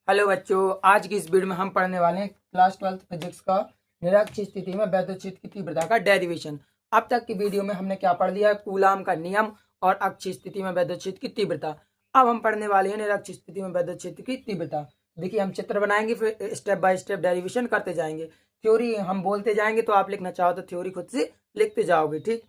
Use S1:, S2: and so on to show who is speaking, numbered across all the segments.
S1: Hello बच्चों, आज की इस वीडियो में हम पढ़ने वाले हैं क्लास 12 फिजिक्स का निरक्षीय स्थिति में वैद्युत की तीव्रता का डेरिवेशन। अब तक की वीडियो में हमने क्या पढ़ लिया है? कूलाम का नियम और अक्षीय स्थिति में वैद्युत की तीव्रता। अब हम पढ़ने वाले हैं निरक्षीय स्थिति में वैद्युत की तीव्रता। देखिए, हम चित्र बनाएंगे, फिर स्टेप बाय स्टेप डेरिवेशन करते जाएंगे। थ्योरी हम बोलते जाएंगे, तो आप लिखना चाहो तो थ्योरी खुद से लिखते जाओगे। ठीक,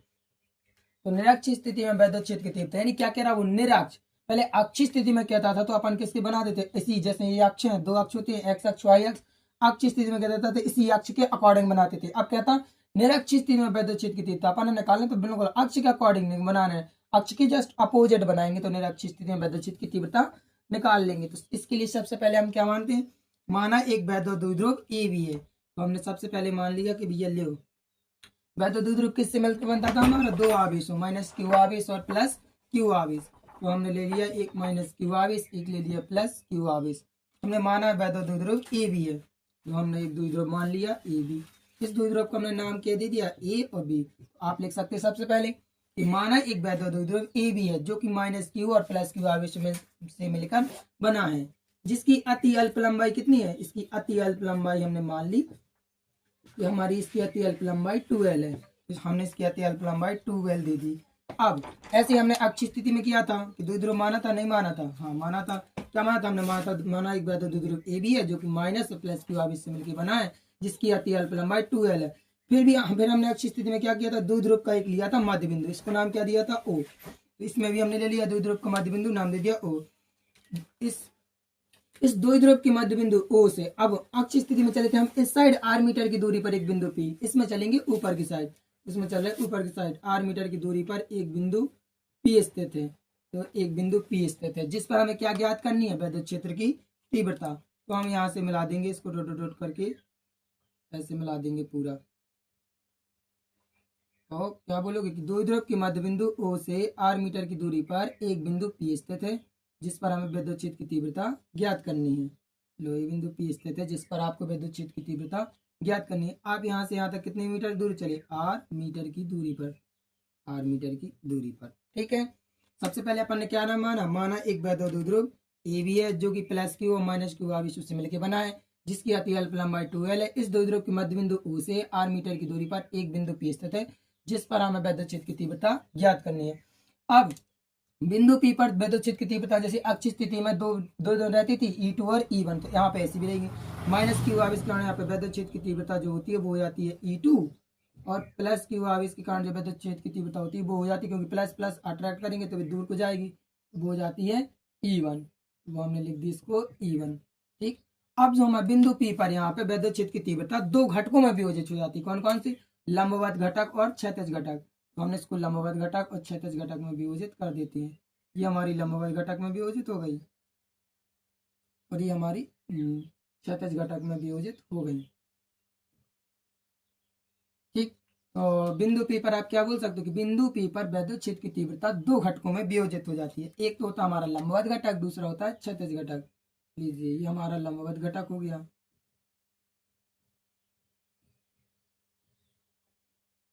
S1: तो निरक्षीय स्थिति में वैद्युत की तीव्रता यानी क्या कह रहा है वो निरक्ष। पहले अक्षीय स्थिति में कहता था तो अपन किसके बना देते, इसी जैसे ये अक्ष है, दो अक्ष होते हैं, एक्स अक्ष वाई अक्ष। अक्षीय स्थिति में कहता था इसी अक्ष के अकॉर्डिंग बनाते थे। अब कहता निरक्षीय स्थिति में वैद्युत की तीव्रता अपन निकालने तो बिल्कुल अक्ष के अकॉर्डिंग नहीं बनाना है, अक्ष के जस्ट अपोजिट बनाएंगे तो निरक्षीय स्थिति में वैद्युत की तीव्रता निकाल लेंगे। तो इसके लिए सबसे पहले हम क्या मानते हैं, माना एक वैद्युत द्विध्रुव ए भी है, तो हमने सबसे पहले मान लिया कि भैया लो वैद्युत द्विध्रुव किससे मिलकर बनता था हमारा, दो आवेशों, माइनस क्यू आवेश और प्लस क्यू आवेश। तो हमने ले लिया एक माइनस क्यू आवेश, एक ले लिया प्लस क्यू आवेश। हमने माना वैद्युत द्विध्रुव ए बी है, तो हमने एक द्विध्रुव मान लिया ए बी। इस द्विध्रुव को हमने नाम क्या दे दिया, ए और बी। आप लिख सकते हैं सबसे पहले कि माना एक वैद्युत द्विध्रुव ए बी है जो कि माइनस क्यू और प्लस क्यू आवेश में से मिलकर बना है, जिसकी अति अल्प लंबाई कितनी है, इसकी अति अल्प लंबाई हमने मान ली कि हमारी इसकी अति अल्प लंबाई 2l है, तो हमने इसकी अति अल्प लंबाई 2l दे दी। अब ऐसे हमने अक्षीय स्थिति में किया था कि द्विध्रुव माना था, नहीं माना था, हाँ माना था। क्या माना था हमने, माना एक वैद्युत द्विध्रुव ए बी है जो कि माइनस और प्लस क्यू आवेश से मिलकर बना है, जिसकी अति अल्प लंबाई 2l है। फिर हमने अक्षीय स्थिति में क्या किया था, द्विध्रुव का एक लिया था मध्य बिंदु, इसको नाम क्या दिया था, ओ। तो इसमें भी हमने ले लिया द्विध्रुव का मध्य बिंदु, नाम दे दिया ओ। इस द्विध्रुव के मध्य बिंदु O से अब अक्ष स्थिति में चले थे हम इस साइड r मीटर की दूरी पर एक बिंदु P, इसमें चलेंगे ऊपर की साइड, इसमें चल रहे ऊपर की साइड r मीटर की दूरी पर एक बिंदु P स्थित है। तो एक बिंदु P स्थित है जिस पर हमें क्या ज्ञात करनी है, वैद्युत क्षेत्र की तीव्रता। तो हम यहाँ से मिला देंगे इसको, डॉट डॉट करके ऐसे मिला देंगे पूरा। तो क्या बोलोगे कि द्विध्रुव के मध्य बिंदु O से r मीटर की दूरी पर एक बिंदु P स्थित है जिस पर हमें वैद्युत क्षेत्र की तीव्रता ज्ञात करनी है। लो, ये बिंदु P स्थित है जिस पर आपको वैद्युत क्षेत्र की तीव्रता ज्ञात करनी है। आप यहाँ से यहाँ तक कितने मीटर दूरी चले, r मीटर की दूरी पर, r मीटर की दूरी पर। ठीक है, सबसे पहले अपन ने क्या नाम माना, माना एक वैद्युत द्विध्रुव ए बी है जो कि प्लस क्यू और माइनस क्यू आवेशों से मिलकर बना है, जिसकी अति अल्प लंबाई 2l है। इस द्विध्रुव के मध्य बिंदु O से r मीटर की दूरी पर एक बिंदु P स्थित है जिस पर हमें वैद्युत क्षेत्र की तीव्रता ज्ञात करनी है। अब बिंदु P पर वैद्युत क्षेत्र की तीव्रता जैसे अक्षीय स्थिति में दो रहती थी, E2 और E1, तो यहाँ पे ऐसी भी रहेगी। माइनस क्यू आवेश के कारण यहाँ पे वैद्युत क्षेत्र की तीव्रता जो होती है वो हो जाती है E2, और प्लस क्यू आवेश के कारण जो वैद्युत क्षेत्र की तीव्रता होती है वो हो जाती है, क्योंकि प्लस प्लस अट्रैक्ट करेंगे तो दूर को जाएगी, वो हो जाती है E1। वो हमने लिख दी इसको E1। ठीक, अब जो हमारे बिंदु P पर यहाँ पे वैद्युत क्षेत्र की तीव्रता दो घटकों में विभाजित हो जाती है। कौन कौन सी, लंबवत घटक और क्षैतिज घटक। तो हमने इसको लंबवत घटक और क्षैतिज घटक में विभाजित कर देते हैं। ये हमारी लंबवत घटक में विभाजित हो गई और ये हमारी क्षैतिज घटक में विभाजित हो गई। ठीक, तो बिंदु P पर आप क्या बोल सकते हो कि बिंदु P पर वैद्युत क्षेत्र की तीव्रता दो घटकों में विभाजित हो जाती है। एक तो होता है हमारा लंबवत घटक, दूसरा होता है क्षैतिज घटक। लीजिए, ये हमारा लंबवत घटक हो गया,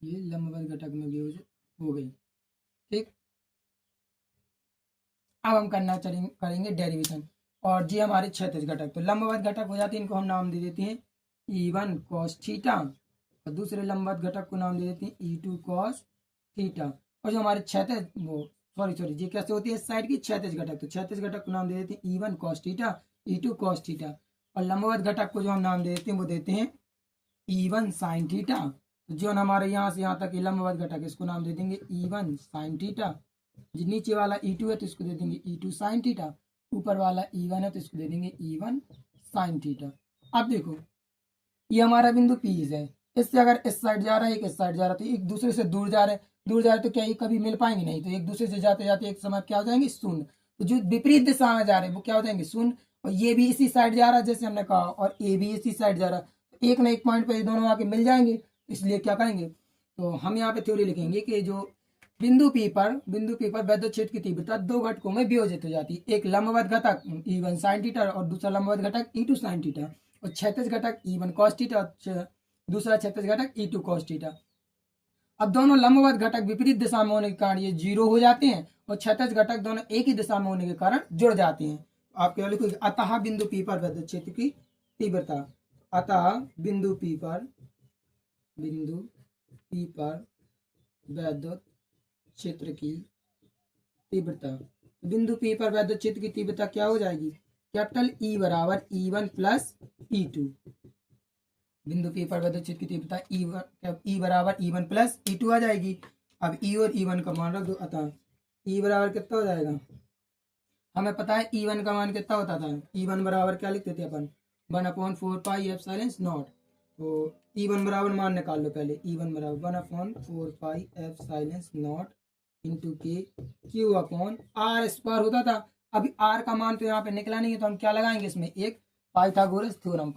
S1: ये लंबवत घटक में विभाजित हो गई। ठीक, अब हम करेंगे डेरिवेशन। और जी हमारे क्षैतिज घटक, तो लंबवत घटक हो जाते हैं, इनको हम नाम दे देते हैं E1 cos थीटा, और दूसरे लंबवत घटक को नाम दे देते हैं E2 cos थीटा। और जो हमारे क्षैतिज वो सॉरी जी कैसे होती है इस साइड की क्षैतिज घटक, तो क्षैतिज घटक को नाम दे देते हैं E1 cos theta, E2 cos theta. और लंबवत घटक को जो हम नाम दे देते हैं वो देते हैं E1 sin थीटा। तो जो हमारे यहाँ से यहाँ तक लंबवत घटक, इसको नाम दे देंगे E1 sin थीटा। जो नीचे वाला E2 है तो इसको दे देंगे E2 sin थीटा, ऊपर वाला E1 है तो इसको दे देंगे E1 sin थीटा। अब देखो, ये हमारा बिंदु P है, इससे अगर इस साइड जा रहा है, एक इस साइड जा रहा है, तो एक दूसरे से दूर जा रहे हैं, दूर जा रहे तो क्या ये कभी मिल पाएंगे नहीं, तो एक दूसरे से जाते जाते एक समय क्या हो जाएंगे, शून्य। तो जो विपरीत दिशा में जा रहे हैं वो क्या हो जाएंगे, शून्य। और ये भी इसी साइड जा रहा है जैसे हमने कहा, और ए भी इसी साइड जा रहा है, तो एक ना एक पॉइंट पर ये दोनों आके मिल जाएंगे। इसलिए क्या करेंगे, तो हम यहाँ पे थ्योरी लिखेंगे कि जो बिंदु P पर वैद्युत क्षेत्र की तीव्रता दो घटकों में विभाजित हो जाती है। एक लंबवत घटक E1 sin थीटा और दूसरा लंबवत घटक E2 sin थीटा, और क्षैतिज घटक E1 cos थीटा और दूसरा क्षैतिज घटक E2 cos थीटा। अब दोनों लंबवत घटक विपरीत दिशा में होने के कारण ये जीरो हो जाते हैं, और क्षैतिज घटक दोनों एक ही दिशा में होने के कारण जुड़ जाते हैं। आप क्या लिखोगे, अतः बिंदु पी पर विद्युत क्षेत्र की तीव्रता, अतः बिंदु पी पर विद्युत क्षेत्र की तीव्रता, बिंदु पी पर विद्युत क्षेत्र की तीव्रता क्या हो जाएगी, कैपिटल ई बराबर E1 प्लस E2। बिंदु पी पर विद्युत क्षेत्र की तीव्रता ई बराबर E1 प्लस E2 आ जाएगी। अब ई और E1 का मान रख दो, अतः ई बराबर कितना हो जाएगा, हमें पता है E1 का मान कितना होता था, E1 बराबर क्या लिखते थे अपन, 1/4 पाई एप्सिलॉन नॉट। तो E1 बराबर मान निकाल लो पहले, E1 बराबर 1/4 पाई एप्सिलॉन नॉट इंटू के क्यू अपॉन आर स्क्वायर होता था। अभी आर का मान तो यहाँ पे निकला नहीं है, तो हम क्या लगाएंगे इसमें, एक पाइथागोरस थ्योरम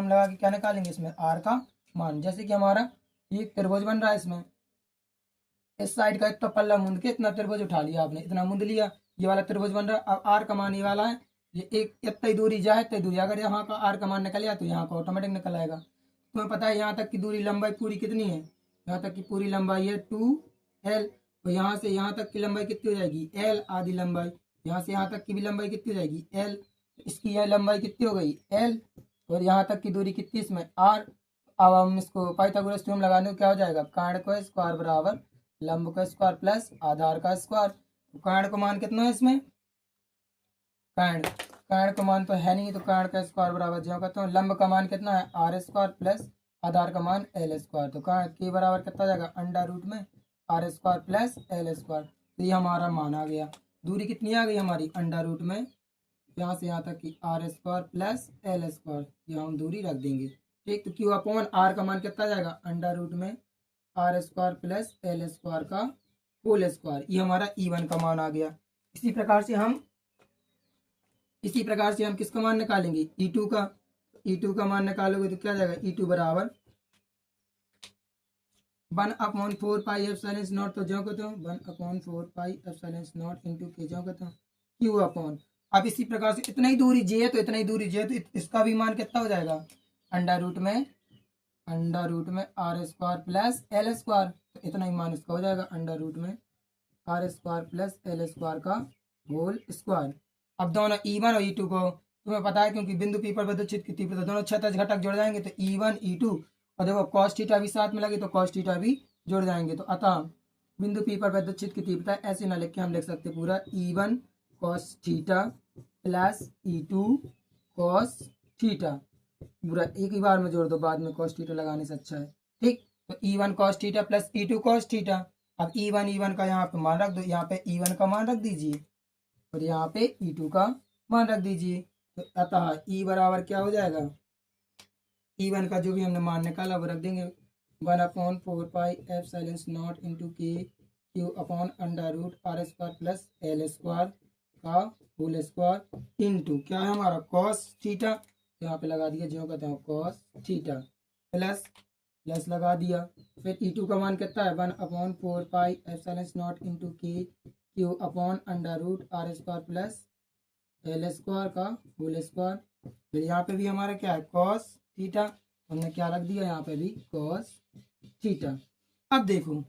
S1: लगा के क्या निकालेंगे इसमें, आर का मान। जैसे कि हमारा ये त्रिभुज बन रहा है, इसमें इस साइड का इतना पल्ला मुंद के इतना त्रिभुज उठा लिया आपने, इतना मुंद लिया, ये वाला त्रिभुज बन रहा है। अब आर का मान ये वाला है, ये एक इतना ही दूरी जाए इतनी दूरी, अगर यहाँ का आर का मान निकल आया तो यहाँ का ऑटोमेटिक निकल आएगा। तुम्हें पता है यहाँ तक की दूरी लंबाई पूरी कितनी है, यहाँ तक की पूरी लंबाई है 2L, तो यहाँ से यहाँ तक की लंबाई कितनी हो जाएगी L, आधी लंबाई, यहाँ से यहाँ तक की भी लंबाई कितनी हो जाएगी L, इसकी यह लंबाई कितनी हो गई L, और यहाँ तक की दूरी कितनी इसमें R। अब हम इसको पाइथागोरस थ्योरम लगाने को क्या हो जाएगा, कर्ण का स्क्वायर बराबर लंब का स्क्वायर प्लस आधार का स्क्वायर। तो कर्ण का मान कितना है इसमें, कर्ण का मान तो है नहीं, तो कर्ण का स्क्वायर बराबर जो कहते हैं, लंब का मान कितना है आर स्क्वायर प्लस आधार का मान एल स्क्वायर। तो कर्ण के बराबर कितना जाएगा, अंडर रूट में are square plus L square. तो ये हमारा मान आ गया। दूरी कितनी आ गई हमारी, अंडर रूट में यहाँ से यहाँ तक की R square plus L square, यहाँ हम दूरी रख देंगे। ठीक, तो क्यू अपॉन आर का मान कितना जाएगा, अंडर रूट में are square plus L square का होल स्क्वायर। ये हमारा E1 का मान आ गया। इसी प्रकार से हम किसका मान निकालेंगे, E2 का। E2 का मान निकालोगे तो क्या जाएगा, E2 बराबर 1/4 पाई एप्सिलॉन नॉट, तो जो कहते हो 1/4 पाई एप्सिलॉन नॉट इंटू के जो कहते हो क्यू अपॉन। अब इसी प्रकार से इतना ही दूरी जे है तो इसका भी मान कितना हो जाएगा, अंडर रूट में are square plus L square. तो इतना ही मान इसका हो जाएगा, अंडर रूट में are square plus L square का होल स्क्वायर। अब दोनों E1 और E2 को तुम्हें पता है, क्योंकि बिंदु पी पर विद्युत क्षेत्र की तीव्रता दोनों क्षैतिज घटक जुड़ जाएंगे, तो E1 E2, और देखो cos थीटा भी साथ में लगे तो cos थीटा भी जुड़ जाएंगे। तो अतः बिंदु पी पर विद्युत क्षेत्र की तीव्रता ऐसे ना लिख के हम लिख सकते पूरा E1 cos theta plus E2 cos theta, पूरा एक ही बार में जोड़ दो, बाद में cos थीटा लगाने से अच्छा है। ठीक, तो E1 cos theta plus E2 cos theta. अब E1 का यहाँ पे मान रख दो, यहाँ पे E1 का मान रख दीजिए और यहाँ पे E2 का मान रख दीजिए। तो अतः E बराबर क्या हो जाएगा, E1 का जो भी हमने मान निकाला वो रख देंगे, 1/4 पाई एप्सिलॉन नॉट इंटू के Q upon under root are square plus L square का होल स्क्वायर इंटू क्या है हमारा cos थीटा, यहाँ पे लगा दिया जो कहते हैं cos थीटा प्लस लगा दिया। फिर E2 का मान कितना है, 1/4 पाई एप्सिलॉन नॉट इंटू के Q upon under root are square plus L square का होल स्क्वायर। फिर यहाँ पे भी हमारा क्या है cos थीटा, हमने क्या रख दिया यहाँ पे भी cos थीटा। अब देखो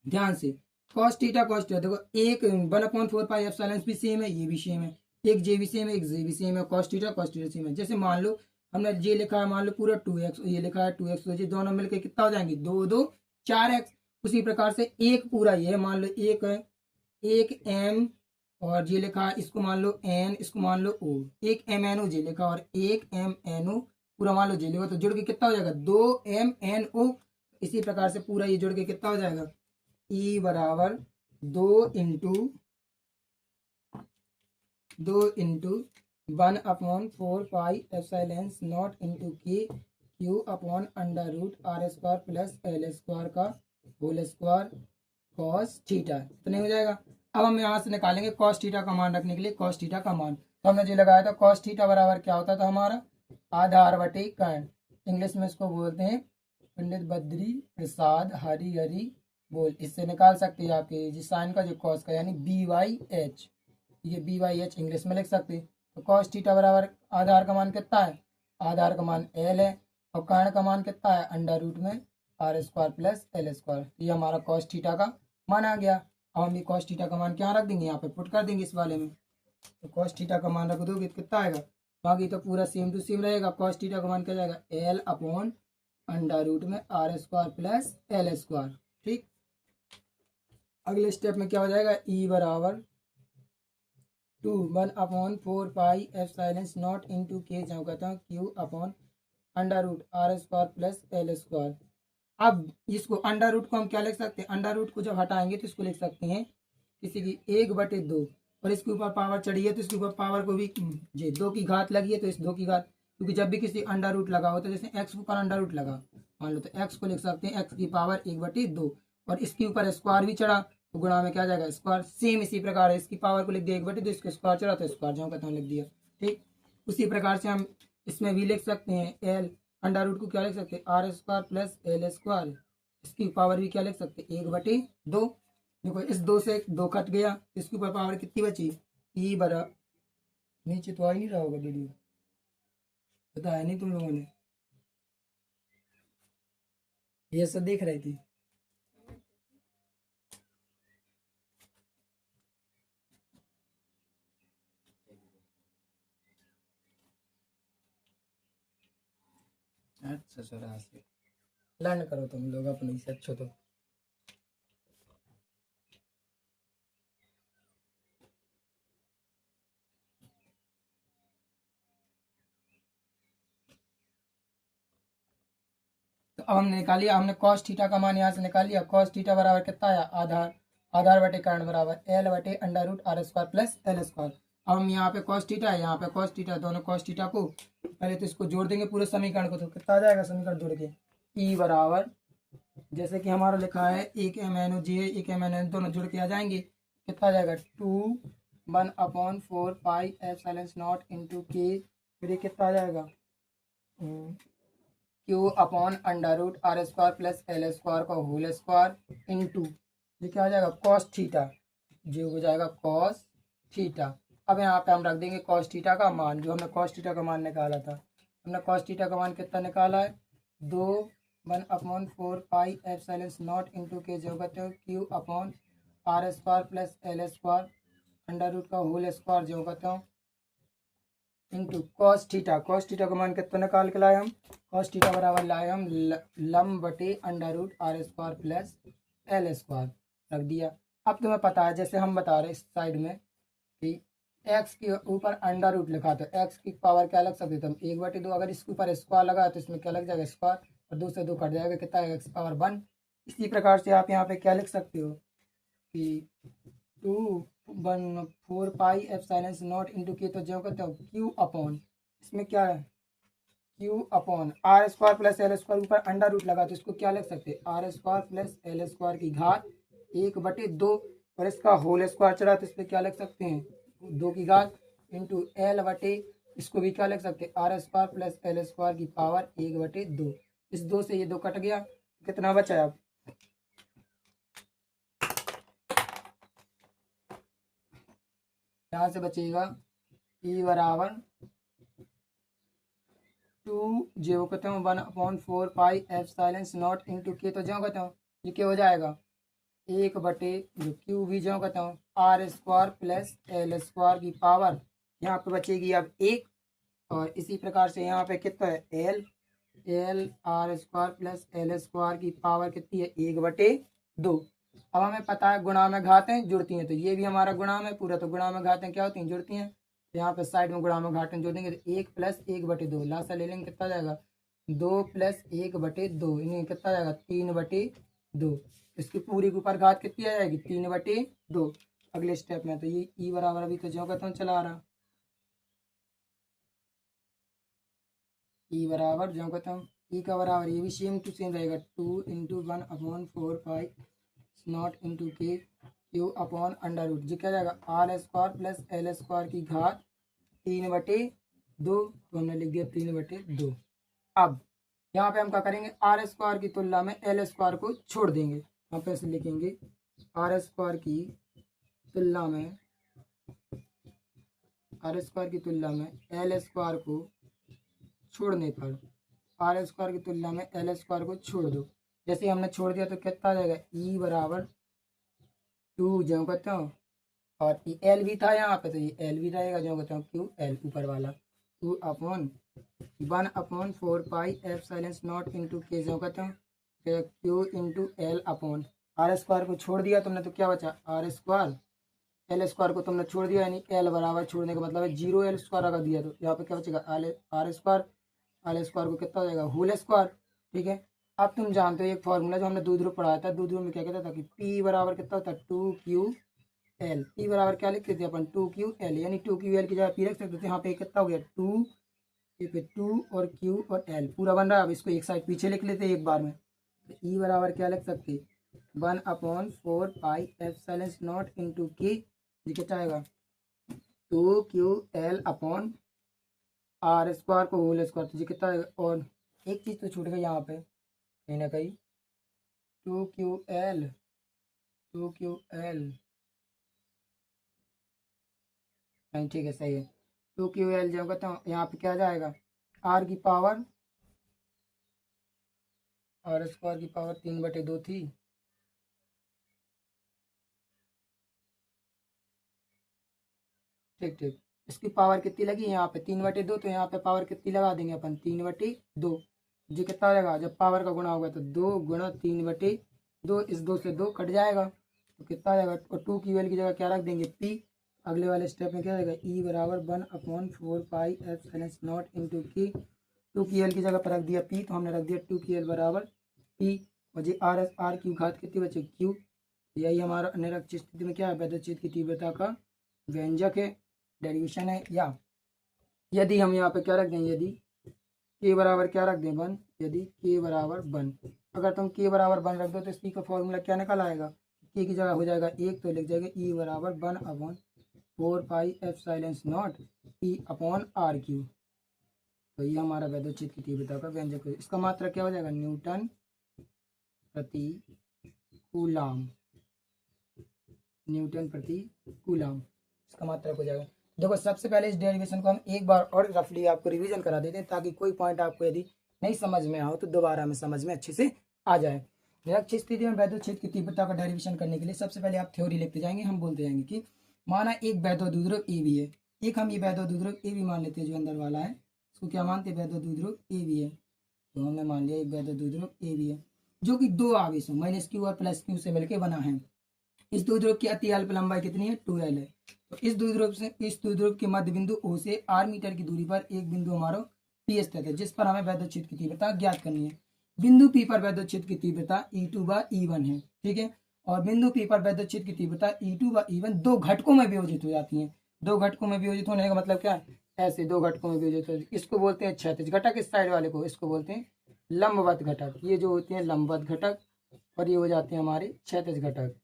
S1: ध्यान से, cos थीटा देखो, एक 1/4 पाई एप्सिलॉन भी सेम है, ये भी सेम है, एक जे भी सेम है, एक जे भी सेम है, cos थीटा सेम है। जैसे मान लो हमने जे लिखा है, मान लो पूरा 2x, ये लिखा है 2x, तो ये दोनों मिलकर कितना हो जाएंगे, 2 2 4x। उसी प्रकार से एक पूरा ये है, मान लो एक है, एक m और ये लिखा है, इसको मान लो n, इसको मान लो o, एक MNO जे लिखा और एक MNO पूरा मान लो जे लिखा, तो जुड़ के कितना हो जाएगा 2MNO। इसी प्रकार से पूरा ये जुड़ के कितना हो जाएगा, E बराबर 2 into 1/4 pi epsilon not into के Q upon under root are square plus L square का होल स्क्वायर cos थीटा, इतने हो जाएगा। अब हम यहाँ से निकालेंगे cos थीटा का मान रखने के लिए cos थीटा का मान, तो हमने जो लगाया था cos थीटा बराबर क्या होता था हमारा, आधार बटे कर्ण, इंग्लिश में इसको बोलते हैं पंडित बद्री प्रसाद हरी बोल। इससे निकाल सकते हैं आपके जिस साइन का जो cos का, यानी BYH, ये BYH इंग्लिश में लिख सकते। तो cos थीटा बराबर आधार का मान कितना है, आधार का मान L है और कर्ण का मान कितना है, अंडर रूट में are square plus L square. ये हमारा cos थीटा का मान आ गया। अब हम ये cos थीटा का मान क्या रख देंगे, यहाँ पे पुट कर देंगे इस वाले में, तो कॉस थीटा का मान रख दोगे तो कितना आएगा, बाकी तो पूरा सेम टू सेम रहेगा। कॉस थीटा का मान क्या जाएगा, एल अपॉन अंडर रूट में are square plus L square. ठीक, अगले स्टेप में क्या हो जाएगा, ई बराबर 1/4 पाई एप्सिलॉन नॉट इंटू के जो कहता हूँ q upon under root are square plus L square. अब इसको अंडर रूट को हम क्या लिख सकते हैं, अंडर रूट को जब हटाएंगे तो इसको लिख सकते हैं किसी की 1/2, और इसके ऊपर पावर चढ़ी है तो इसके ऊपर पावर को भी जी 2 की घात लगी है तो इस 2 की घात, क्योंकि जब भी किसी अंडर रूट लगा हो तो जैसे एक्स के ऊपर अंडर रूट लगा मान लो तो एक्स को लिख सकते हैं एक्स की पावर 1/2, और इसके ऊपर स्क्वायर भी चढ़ा तो गुणा में क्या आ जाएगा स्क्वायर। सेम इसी प्रकार है, इसकी पावर को लिख दिया 1/2, इसको स्क्वायर चढ़ा तो स्क्वायर जो कहता हूँ लिख दिया। ठीक, उसी प्रकार से हम इसमें भी लिख सकते हैं एल अंडर रूट को क्या लिख सकते हैं r square plus L square, इसकी पावर भी क्या लिख सकते हैं 1/2। देखो इस 2 से 2 कट गया, इसके ऊपर पावर कितनी बची, ई बरा, नीचे तो आ ही नहीं रहा होगा वीडियो, बताया नहीं तुम लोगों ने, ये सब देख रही थी। अच्छा सर से लर्न करो तुम लोग अपने से अच्छो तो। तो अब हमने निकाल लिया, हमने कॉस थीटा का मान यहाँ से निकाल लिया। कॉस थीटा बराबर कितना आया, आधार, आधार बटे कर्ण बराबर एल बटे under root are square plus L square. अब हम यहाँ पे कॉस थीटा है, यहाँ पे कॉस थीटा, दोनों कॉस थीटा को पहले तो इसको जोड़ देंगे पूरे समीकरण को, तो कितना आ जाएगा समीकरण जोड़ के, ई बराबर जैसे कि हमारा लिखा है एक एम एन ओ जे एक एम एन एन दोनों जुड़ के आ जाएंगे, कितना आ जाएगा 2/1/4 पाई एप्सिलॉन नॉट इंटू के, फिर ये कितना आ जाएगा q upon under root are square plus L square का होल स्क्वायर इंटू ये क्या आ जाएगा कॉस थीटा, जो हो जाएगा कॉस थीटा। अब यहाँ पे हम रख देंगे कॉस थीटा का मान, जो हमने कॉस थीटा का मान निकाला था, हमने कॉस थीटा का मान कितना निकाला है 2/1/4 पाई एप्सिलॉन नॉट इंटू के जो कहते हो q upon r square plus L square under root का होल स्क्वायर जो कहते हो into cos theta. Cos theta का मान कितना निकाल के लाए हम, कॉस थीटा बराबर लाए हम लम बटे under root are square plus L square रख दिया। अब तुम्हें पता है जैसे हम बता रहे इस साइड में कि एक्स के ऊपर अंडर रूट लिखा तो एक्स की पावर क्या लग सकती है, 1/2, अगर इसके ऊपर स्क्वायर लगा तो इसमें क्या लग जाएगा स्क्वायर, और 2 से 2 कट जाएगा, कितना आएगा एक्स पावर 1। इसी प्रकार से आप यहाँ पे क्या लिख सकते हो कि 2/4 पाई एप्सिलॉन नॉट इंटू के, तो जो कहते हो क्यू अपॉन, इसमें क्या है q upon r square plus L square, ऊपर अंडर रूट लगा तो इसको क्या लिख सकते हैं r square plus L square की घात 1/2, और इसका होल स्क्वायर चढ़ा तो इस पर क्या लिख सकते हैं 2 की घात इंटू एल बटे, इसको भी क्या लिख सकते हैं r square plus L square की पावर 1/2। इस 2 से ये 2 कट गया, कितना बचा अब, यहाँ से बचेगा ई बराबर 2 जो कहते हैं 1/4 पाई एप्सिलॉन नॉट इंटू के, तो जो कहता हूँ ये क्या हो जाएगा 1/, जो क्यू भी जो कहता हूँ r square plus L square की पावर यहाँ पे बचेगी अब 1, और इसी प्रकार से यहाँ पे कितना है L L R square plus L square की पावर कितनी है 1/2। अब हमें पता है गुणा में घातें जुड़ती हैं, तो ये भी हमारा गुणा में पूरा, तो गुणा में घातें क्या होती हैं जुड़ती हैं, तो यहाँ पे साइड में गुणा में घातें जोड़ देंगे तो 1 + 1/2 लास्ट ले लेंगे, कितना जाएगा 2 + 1/2, इन्हें कितना जाएगा 3/2, इसकी पूरी के ऊपर घात कितनी आ जाएगी 3/2। अगले स्टेप में तो ये ई बराबर अभी तो जो कहता हूँ चला आ रहा, ई बराबर जो कहता हूँ ई का बराबर ये भी सेम टू सेम रहेगा 2 × 1/4 पाई नॉट इंटू के क्यू अपॉन अंडर रूट, जो क्या जाएगा r square plus L square की घात 3/2, तो हमने लिख दिया 3/2। अब यहाँ पे हम क्या करेंगे आर स्क्वायर की तुलना में एल स्क्वायर को छोड़ देंगे, यहाँ पे ऐसे लिखेंगे आर स्क्वायर की तुलना में, आर स्क्वायर की तुलना में एल स्क्वायर को छोड़ने पर, आर स्क्वायर की तुलना में एल स्क्वायर को छोड़ दो, जैसे हमने छोड़ दिया तो कितना आ जाएगा ई बराबर 2 जो कहते हो और ये एल भी था यहाँ पे, तो ये एल भी रहेगा, जो कहते हैं क्यू एल ऊपर वाला 2/1/4 पाई एप्सिलॉन नॉट इंटू के, जो कहते हैं q into l upon r square को छोड़ दिया तुमने तो क्या बचा आर स्क्वायर, एल स्क्वायर को तुमने छोड़ दिया, यानी एल बराबर छोड़ने का मतलब है 0 एल स्क्वायर अगर दिया तो यहाँ पे क्या बचेगा आर स्क्वायर, आर स्क्वायर को कितना हो जाएगा होल स्क्वायर। ठीक है, अब तुम जानते हो एक फॉर्मूला जो हमने दूध ध्रुव पढ़ाया था, दूध ध्रुव में क्या कहता था कि पी बराबर कितना होता है 2Q L, पी बराबर क्या लिखते थे अपन 2Q L, यानी 2QL की जगह पी रख सकते थे। यहाँ पे कितना हो गया 2, ये पे 2 और Q और L पूरा बन रहा है। अब इसको एक साइड पीछे लिख लेते एक बार में, तो ई बराबर क्या लिख सकते 1/4 पाई एप्सिलॉन नॉट इंटू के, ये कितना आएगा 2QL अपॉन आर स्क्वायर को होल स्क्वायर, तो ये कितना आएगा। और एक चीज़ तो छूट गई यहाँ पे कहीं ना कहीं, 2QL नहीं, ठीक है सही है 2QL जो कहता हूँ यहाँ पे क्या जाएगा आर की पावर, आर स्क्वायर की पावर 3/2 थी, ठीक ठीक, इसकी पावर कितनी लगी यहाँ पे 3/2, तो यहाँ पे पावर कितनी लगा देंगे अपन 3/2, जो कितना आएगा जब पावर का गुणा होगा तो 2 गुणा 3/2, इस 2 से 2 कट जाएगा तो कितना आएगा, और 2QL की जगह क्या रख देंगे पी। अगले वाले स्टेप में क्या आएगा ई बराबर 1/4 पाई एप्सिलॉन नॉट इंटू की, 2QL की जगह पर रख दिया पी, तो हमने रख दिया 2QL बराबर पी, और जी आर की घात कितनी बचे क्यू। यही हमारा निरक्षीय स्थिति में क्या है वैद्युत की तीव्रता का व्यंजक है, डेरिवेशन है। या यदि हम यहाँ पे क्या रख दें, यदि के बराबर क्या रख दें 1, यदि के बराबर 1, अगर तुम के बराबर 1 रख दो तो इसकी का फॉर्मूला क्या निकल आएगा, के की जगह हो जाएगा 1, तो लिख जाएगा ई बराबर 1/4 pi epsilon naught p upon r q. तो ये हमारा वैद्युत की तीव्रता का व्यंजक है। इसका मात्रा क्या हो जाएगा न्यूटन प्रति कूलाम, न्यूटन प्रति कूलाम इसका मात्रा हो जाएगा। देखो सबसे पहले इस डेरिवेशन को हम एक बार और रफली आपको रिवीजन करा देते हैं, ताकि कोई पॉइंट आपको यदि नहीं समझ में आओ तो दोबारा में समझ में अच्छे से आ जाए। निरक्षीय स्थिति में वैद्युत क्षेत्र की तीव्रता का डेरिवेशन करने के लिए सबसे पहले आप थ्योरी लिखते जाएंगे। हम बोलते जाएंगे कि माना एक वैद्युत द्विध्रुव ए भी है, एक हम ये वैद्युत द्विध्रुव ए भी मान लेते हैं, जो अंदर वाला है उसको क्या मानते हैं वैद्युत द्विध्रुव ए भी है, तो हमने मान लिया एक वैद्युत द्विध्रुव ए भी है जो कि दो आवेशों -Q और +Q से मिलकर बना है। इस द्विध्रुव की अति अल्प लंबाई कितनी है 2L है। तो इस द्विध्रुव के मध्य बिंदु O से r मीटर की दूरी पर एक बिंदु हमारा P स्थित है, जिस पर हमें वैद्युत क्षेत्र की तीव्रता ज्ञात करनी है। बिंदु P पर वैद्युत क्षेत्र की तीव्रता E2/E1 है, ठीक है। और बिंदु P पर वैद्युत क्षेत्र की तीव्रता E2/E1 दो घटकों में विभाजित हो जाती है। दो घटकों में विभाजित होने का मतलब क्या है, ऐसे दो घटकों में विभाजित हो, इसको बोलते हैं क्षैतिज घटक, इस साइड वाले को इसको बोलते हैं लंबवत घटक, ये जो होते हैं लंबवत घटक और ये हो जाते हैं हमारे क्षैतिज घटक।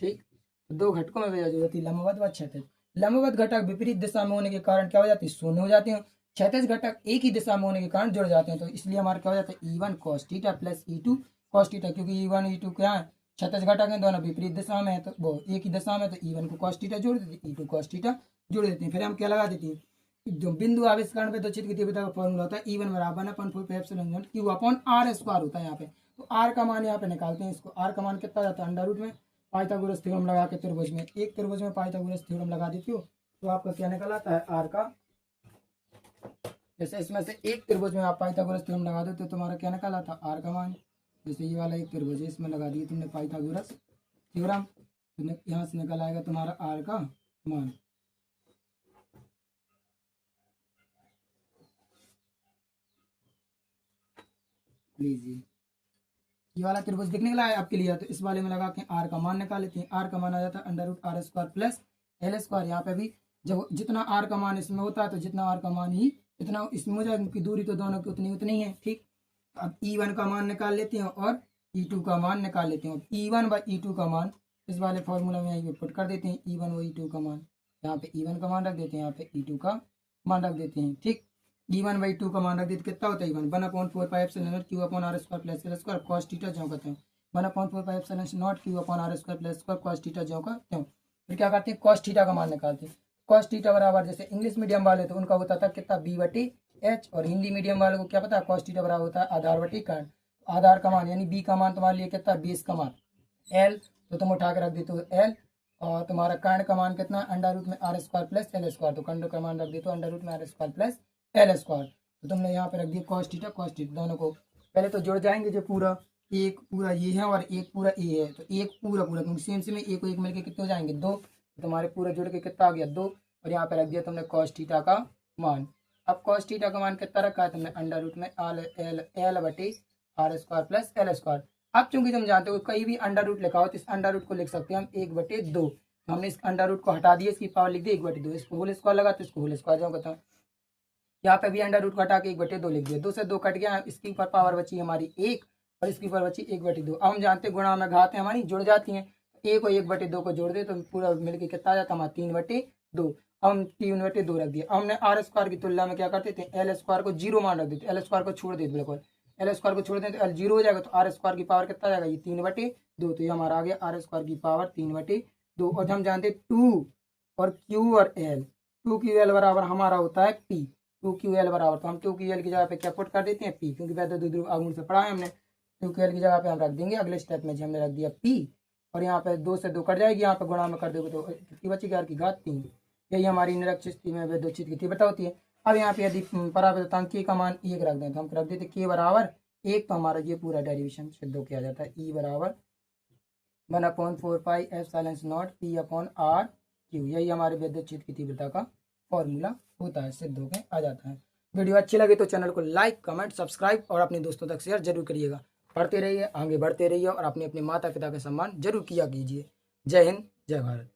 S1: ठीक, दो घटकों में विभाजित होती है लंबवत व क्षैतिज। लंबवत घटक विपरीत दिशा में होने के कारण क्या हो जाती है शून्य हो जाते हैं, क्षैतिज घटक एक ही दिशा में होने के कारण जुड़ जाते हैं। तो इसलिए हमारा क्या हो जाता है E1 cos theta plus E2 cos theta, क्योंकि E1 E2 क्या है क्षैतिज घटक है, दोनों विपरीत दिशा में है, तो वो एक ही दिशा में, तो E1 को cos थीटा जोड़ देते हैं, E2 cos थीटा जोड़ देते हैं। फिर हम क्या लगा देते हैं, जो बिंदु आविष्करण वैद्युत क्षेत्र की तीव्रता का फॉर्मूला होता है E1 बराबर 1/4 Q अपॉन R स्क्वायर होता है यहाँ पे। तो R का मान यहाँ पे निकालते हैं, इसको R का मान कितना जाता है अंडर रूट में पाइथागोरस थ्योरम लगा के त्रिभुज में, एक त्रिभुज में पाइथागोरस थ्योरम लगा देती हो तो आपका क्या निकल आता है आर का। जैसे इसमें से एक त्रिभुज में आप पाइथागोरस थ्योरम लगा देते हो तुम्हारा क्या निकल आता आर का मान। जैसे ये वाला एक त्रिभुज है, इसमें लगा दिए तुमने पाइथागोरस थ्योरम, तो यहाँ से निकल आएगा तुम्हारा आर का मान। लीजिए ये वाला त्रिभुज दिखने लगा है आपके लिए, तो इस वाले में लगा के आर का मान निकाल लेते हैं। आर का मान आ जाता है under root R square plus L square. यहाँ पे भी जब जितना आर का मान इसमें होता है तो जितना आर का मान ही इतना इसमें हो जाएगा, क्योंकि दूरी तो दोनों की उतनी उतनी है। ठीक, अब E1 का मान निकाल लेते हैं और E2 का मान निकाल लेते हैं। E1/E2 का मान इस वाले फॉर्मूला में यहीं पुट कर देते हैं, E1/E2 का मान यहाँ पे E1 का मान रख देते हैं, यहाँ पे E2 का मान रख देते हैं। ठीक, E1/2 का मान रख देते कितना होता है E1 1/4 Q upon R square plus L square cos theta जो कहते हैं 1/4 Q upon R square plus square cos theta जो का क्यों। फिर क्या करते हैं cos थीटा का मान निकालते हैं। cos थीटा बराबर जैसे इंग्लिश मीडियम वाले तो उनका होता था कितना B/H, और हिंदी मीडियम वाले को क्या पता है cos थीटा बराबर होता है आधार/कर्ण। आधार का मान यानी B का मान तुम्हारे लिए कितना 20 का मान L, तो तुम उठा के रख देते हो L, और तुम्हारा कर्ण का मान कितना, अंडर रूट में are square plus L square, तो कर्ण का मान रख दिया तो अंडर रूट में are square plus L square, तो तुमने यहाँ पे रख दिया कॉस थीटा दोनों को पहले तो जुड़ जाएंगे जो पूरा, एक पूरा ये है और एक पूरा ए है, तो एक पूरा पूरा क्योंकि सेम से में एक को एक मिलके कितने हो जाएंगे 2, तो तुम्हारे पूरा जुड़ के कितना आ गया 2, और यहाँ पे रख दिया तुमने कॉस थीटा का मान। अब कॉस थीटा का मान कितना रखा है तुमने, अंडर रूट में एल बटे r square plus L square. अब चूंकि तुम जानते हो कहीं भी अंडर रूट लिखा हो तो इस अंडर रूट को लिख सकते हैं हम 1/2, तो हमने इस अंडर रूट को हटा दिया, इसकी पावर लिख दी 1/2, इसको होल स्क्वायर लगा तो इसको होल स्क्वायर जाओ बताओ, यहाँ पे भी अंडर रूट को हटा के 1/2 लिख दिया, 2 से 2 कट गया, इसकी ऊपर पावर बची हमारी 1 और इसकी ऊपर बची 1/2। अब हम जानते हैं गुणा में घात है हमारी जुड़ जाती हैं, एक और 1/2 को जोड़ दे तो पूरा मिलकर कितना आ जाता हमारा 3/2, हम 3/2 रख दिया। हमने आर स्क्वायर की तुलना में क्या करते थे, एल स्क्वायर को 0 मान रख देते, एल स्क्वायर को छोड़ देते, बिल्कुल एल स्क्वायर को छोड़ दें तो एल 0 हो जाएगा, तो आर स्क्वायर की पावर कितना आ जाएगा, ये 3/2, तो ये हमारा आ गया आर स्क्वायर की पावर 3/2। और हम जानते हैं 2 और क्यू और एल, 2QL बराबर हमारा होता है पी, 2QL बराबर, तो हम 2QL की जगह पे क्या पुट कर देते हैं पी, क्योंकि वैद्य द्विध्रुव आगुण से पढ़ा है हमने, 2QL की जगह पे हम रख देंगे अगले स्टेप में जी हमने रख दिया पी, और यहाँ पे 2 से 2 कट जाएगी, यहाँ पे गुणा में कर दोगे तो कितनी बचेगी r की घात 3। यही हमारी निरक्षित स्थिति में वैद्योचित की बता होती है। अब यहाँ पे यदि परावैद्युतांक के का मान 1 रख दें तो हम रख देते k बराबर 1, तो हमारा ये पूरा डेरिवेशन सिद्ध किया जाता है, E बराबर 1/4πε0 P/r/Q, यही हमारे वैद्योचित की तीव्रता का फॉर्मूला होता है, सिद्ध होकर आ जाता है। वीडियो अच्छी लगे तो चैनल को लाइक कमेंट सब्सक्राइब और अपने दोस्तों तक शेयर जरूर करिएगा। पढ़ते रहिए, आगे बढ़ते रहिए और अपने अपने माता पिता का सम्मान जरूर किया कीजिए। जय हिंद, जय भारत।